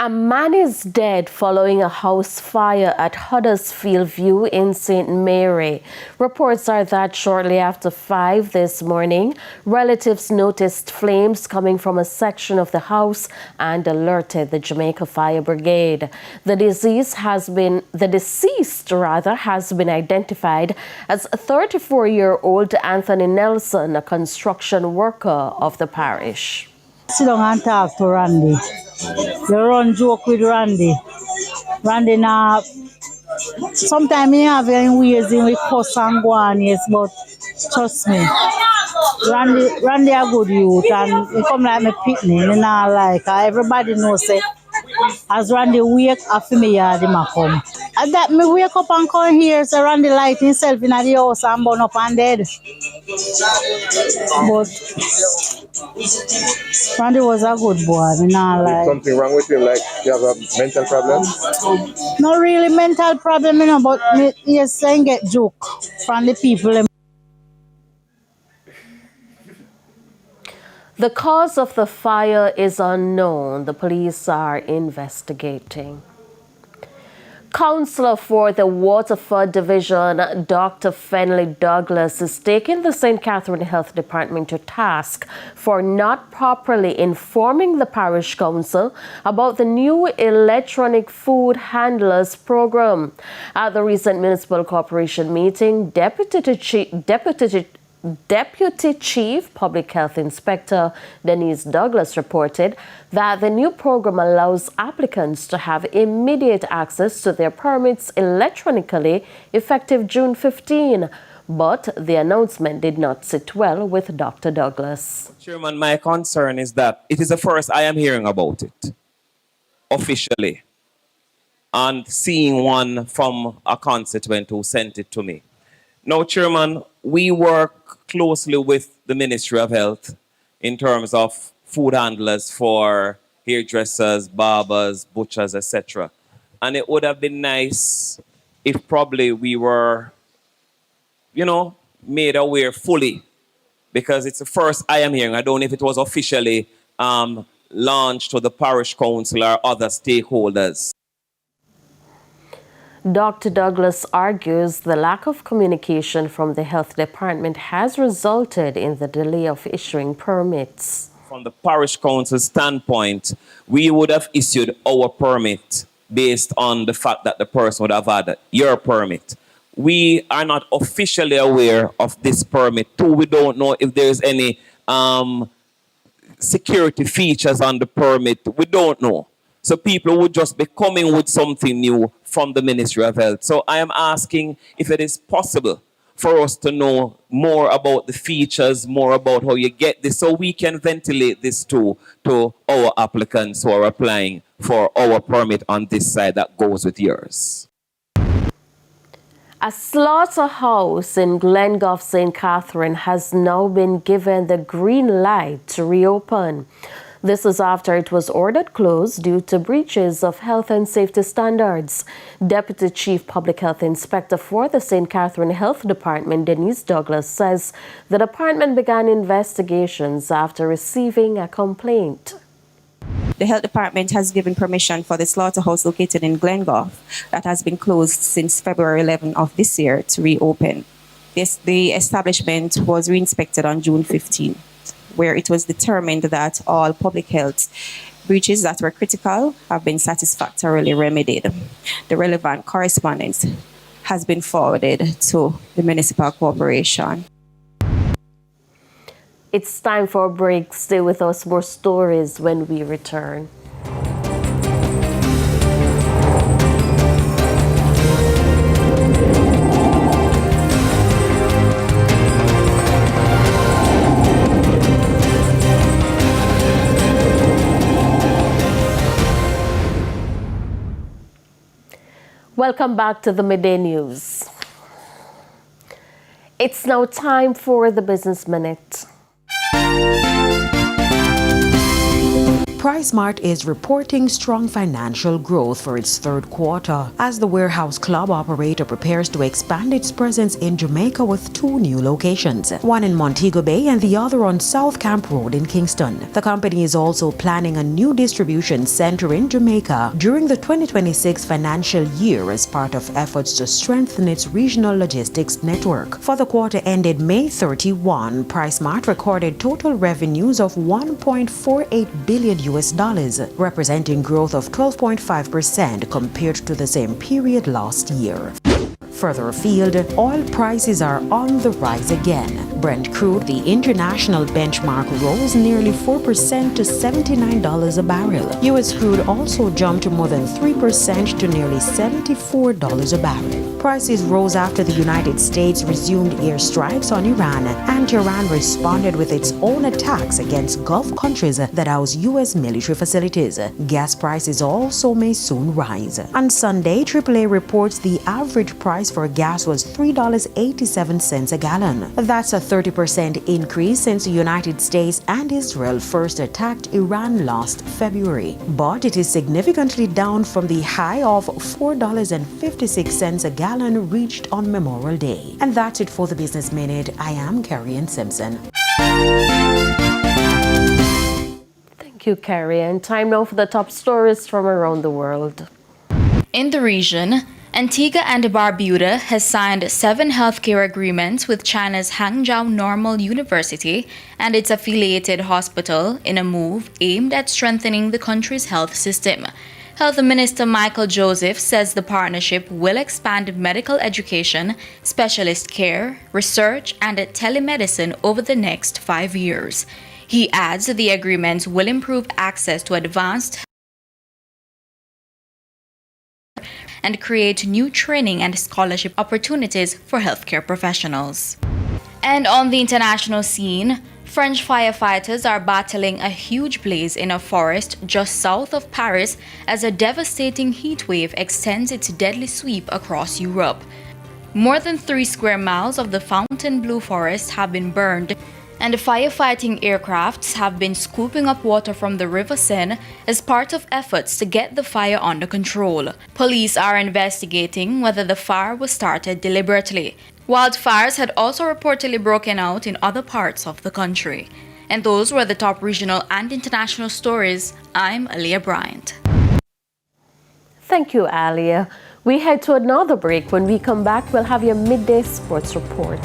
A man is dead following a house fire at Huddersfield View in St. Mary. Reports are that shortly after 5 this morning, relatives noticed flames coming from a section of the house and alerted the Jamaica Fire Brigade. The deceased has been identified as 34-year-old Anthony Nelson, a construction worker of the parish. Sit down and talk to Randy. You run joke with Randy. Randy now, sometimes he have in ways in we cuss and go on, yes, but trust me, Randy a good youth and he come like me pitney, you know, like everybody knows it. As Randy wake up for me yard him a come. And that me wake up and come here, so Randy light himself in the house and burn up and dead. But Randy was a good boy, me not like. Something wrong with him, like you have a mental problem? Not really mental problem, you know, but me, yes, I get joke from the people. The cause of the fire is unknown. The police are investigating. Councillor for the Waterford Division, Dr. Fenley Douglas, is taking the St. Catherine Health Department to task for not properly informing the parish council about the new electronic food handlers program. At the recent municipal corporation meeting, Deputy Chief Public Health Inspector Denise Douglas reported that the new program allows applicants to have immediate access to their permits electronically effective June 15. But the announcement did not sit well with Dr. Douglas. Chairman, my concern is that it is the first I am hearing about it officially and seeing one from a constituent who sent it to me. Now, Chairman, we work closely with the Ministry of Health in terms of food handlers for hairdressers, barbers, butchers, etc. And it would have been nice if probably we were, made aware fully, because it's the first I am hearing. I don't know if it was officially launched to the parish council or other stakeholders. Dr. Douglas argues the lack of communication from the health department has resulted in the delay of issuing permits. From the parish council standpoint, we would have issued our permit based on the fact that the person would have had your permit. We are not officially aware of this permit too. We don't know if there's any security features on the permit. We don't know. So people would just be coming with something new from the Ministry of Health. So I am asking if it is possible for us to know more about the features, more about how you get this, so we can ventilate this to our applicants who are applying for our permit on this side that goes with yours. A slaughterhouse in Glengough, St. Catherine has now been given the green light to reopen. This is after it was ordered closed due to breaches of health and safety standards. Deputy Chief Public Health Inspector for the St. Catherine Health Department, Denise Douglas, says the department began investigations after receiving a complaint. The health department has given permission for the slaughterhouse located in Glengough that has been closed since February 11 of this year to reopen. The establishment was re-inspected on June 15, where it was determined that all public health breaches that were critical have been satisfactorily remedied. The relevant correspondence has been forwarded to the municipal corporation. It's time for a break. Stay with us. More stories when we return. Welcome back to the Midday News. It's now time for the Business Minute. PriceSmart is reporting strong financial growth for its third quarter as the warehouse club operator prepares to expand its presence in Jamaica with 2 new locations, one in Montego Bay and the other on South Camp Road in Kingston. The company is also planning a new distribution center in Jamaica during the 2026 financial year as part of efforts to strengthen its regional logistics network. For the quarter ended May 31, PriceSmart recorded total revenues of $1.48 billion US, representing growth of 12.5% compared to the same period last year. Further afield, oil prices are on the rise again. Brent crude, the international benchmark, rose nearly 4% to $79 a barrel. U.S. crude also jumped more than 3% to nearly $74 a barrel. Prices rose after the United States resumed airstrikes on Iran, and Iran responded with its own attacks against Gulf countries that house U.S. military facilities. Gas prices also may soon rise. On Sunday, AAA reports the average price for gas was $3.87 a gallon. That's a 30% increase since the United States and Israel first attacked Iran last February. But it is significantly down from the high of $4.56 a gallon reached on Memorial Day. And that's it for the Business Minute. I am Carrie Ann Simpson. Thank you, Carrie. And time now for the top stories from around the world. In the region, Antigua and Barbuda has signed 7 healthcare agreements with China's Hangzhou Normal University and its affiliated hospital in a move aimed at strengthening the country's health system. Health Minister Michael Joseph says the partnership will expand medical education, specialist care, research, and telemedicine over the next 5 years. He adds the agreements will improve access to advanced and create new training and scholarship opportunities for healthcare professionals. And on the international scene, French firefighters are battling a huge blaze in a forest just south of Paris as a devastating heat wave extends its deadly sweep across Europe. More than 3 square miles of the Fontainebleau forest have been burned, and firefighting aircrafts have been scooping up water from the River Seine as part of efforts to get the fire under control. Police are investigating whether the fire was started deliberately. Wildfires had also reportedly broken out in other parts of the country. And those were the top regional and international stories. I'm Aliyah Bryant. Thank you, Aliyah. We head to another break. When we come back, we'll have your midday sports report.